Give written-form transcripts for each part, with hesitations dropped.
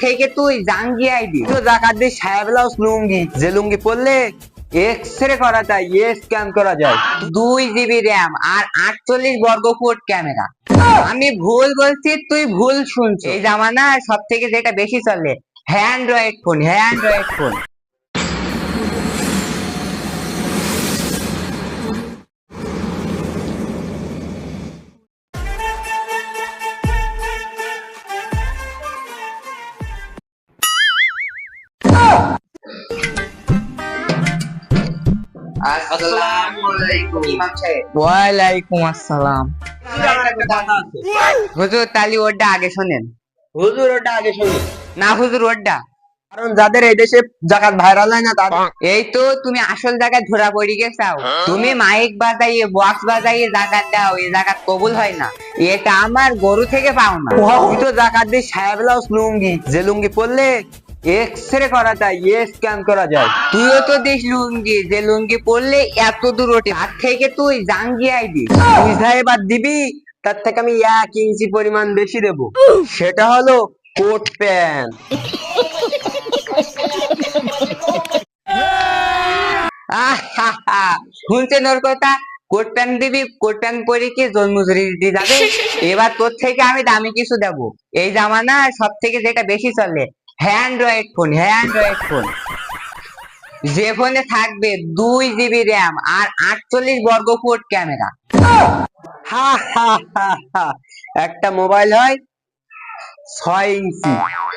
থেকে তুই জাঙ্গি আইবি তো জাকাত দিয়ে সায়া ব্লাউজ লুঙ্গি যে লুঙ্গি পরলে এক্সরে করা যায় স্ক্যান করা যায় 2 GB RAM আর 48 বর্গ ফুট ক্যামেরা। আমি ভুল বলছি তুই ভুল শুনছিস। এই জামানা সব থেকে যেটা বেশি চলে অ্যান্ড্রয়েড ফোন অ্যান্ড্রয়েড ফোন। ওয়ালাইকুম আসসালাম। হুজুর তালি ওটা আগে শোনেন। হুজুর ওটা আগে শুনি, না হুজুর ওটা কারণ যাদের এই দেশে জাকাত ভাইরাল হয় না তাদের। এই তো তুমি আসল জায়গায় ধরা পড়ে গেছাও। তুমি মাইক বাজাইয়ে বক্স বাজাইয়ে জাকাত দাও, এই জাকাত কবুল হয় না। এটা আমার গরু থেকে পাও না। তুই তো জাকাত দিয়ে সায়া ব্লাউজ লুঙ্গি যে লুঙ্গি পরলে এক্সরে করা যায় স্ক্যান করা যায়। তুইও তো দিস লুঙ্গি যে লুঙ্গি পরলে এত দূর ওঠে, তার থেকে তুই জাঙ্গি আইবি। তুই যা এবার দিবি তার থেকে আমি 1 ইঞ্চি পরিমাণ বেশি দেব, সেটা হলো কোট প্যান্ট। শুনছেন ওর কথা? কোট প্যান্ট দিবি, কোট প্যান্ট পরে কি জোন মজুরি দিতে যাবে? এবার তোর থেকে আমি দামি কিছু দেবো। এই জামানা সব থেকে যেটা বেশি চলে অ্যান্ড্রয়েড ফোন অ্যান্ড্রয়েড ফোন। যে ফোনে থাকবে 2 GB RAM আর 48 বর্গ ফুট ক্যামেরা। হা হা হা হা। একটা মোবাইল হয় 6 ইঞ্চি,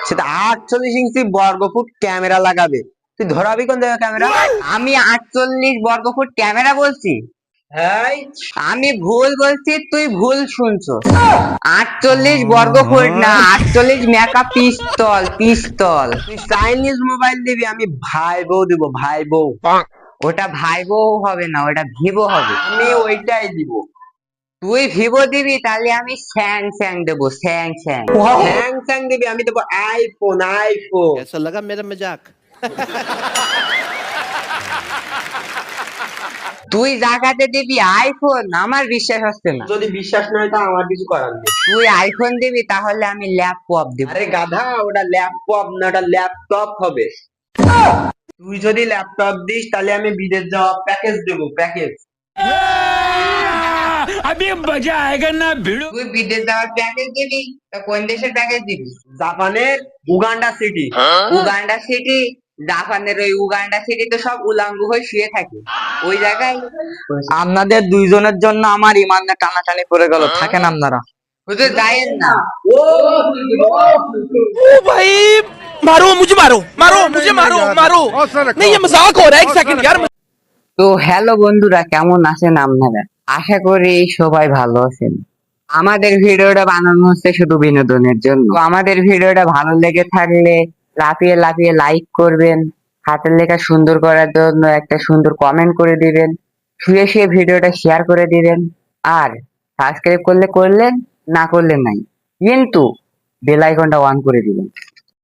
সেটা 48 ইঞ্চি বর্গ ফুট ক্যামেরা লাগাবে। তুই ধরাবি কোন জায়গায় ক্যামেরা? আমি 48 বর্গ ফুট ক্যামেরা বলছি? হ্যাঁ, আমি ভুল বলছি তুই ভুল শুনছো। 48 বর্গ ফুট না, 48 মেগা পিস্তল পিস্তল। তুই চাইনিজ মোবাইল দিবি, আমি ভাই বউ দিব, ভাই বউ। ওটা ভাই বউ হবে না, ওটা ভিভো হবে। আমি ওইটাই দিব। তুই ভিভো দিবি তাহলে আমি স্যামসাং দেবো স্যামসাং। স্যামসাং দিবি, আমি দেবো আইফোন আইফোন। कैसा लगा मेरा मजाक? তুই জায়গাতে দিবি আইফোন, আমার বিশ্বাস হচ্ছে না। যদি বিশ্বাস না হয় তা আমার কিছু করার নেই। তুই আইফোন দিবি তাহলে আমি ল্যাপটপ দিব। আরে গাধা, ওটা ল্যাপটপ না, ওটা ল্যাপটপ হবে। তুই যদি ল্যাপটপ দিস তাহলে আমি বিদেশ যাওয়া প্যাকেজ দেবো, প্যাকেজ। अभी मजा आएगा ना भिड़ो। তুই বিদেশ যাওয়ার প্যাকেজ দিবি, তা কোন দেশের প্যাকেজ দিবি? জাপানের উগান্ডা সিটি। Uganda city? জাপানের ওই উগান্ডা সিটি তো সব উলাঙ্গু হয়ে শুয়ে থাকে ওই জায়গায়। আপনাদের দুইজনের জন্য আমার ইমানে টানাটানি পড়ে গেল, থাকেন আপনারা। হুজুর যায়েন না। ओ भाई मारो मुझे, मारो मारो मुझे, मारो मारो। नहीं ये मजाक हो रहा है, एक सेकंड यार। তো হ্যালো বন্ধুরা, কেমন আছেন আপনারা? আশা করি সবাই ভালো আছেন। আমাদের ভিডিওটা বানানো হচ্ছে শুধু বিনোদনের জন্য। তো আমাদের ভিডিওটা ভালো লেগে থাকলে লাফিয়ে লাফিয়ে লাইক করবেন, হাতের লেখা সুন্দর করার জন্য একটা সুন্দর কমেন্ট করে দিবেন, শুয়ে শুয়ে ভিডিওটা শেয়ার করে দিবেন, আর সাবস্ক্রাইব করলে করলেন, না করলে নাই, কিন্তু বেল আইকনটা অন করে দিবেন।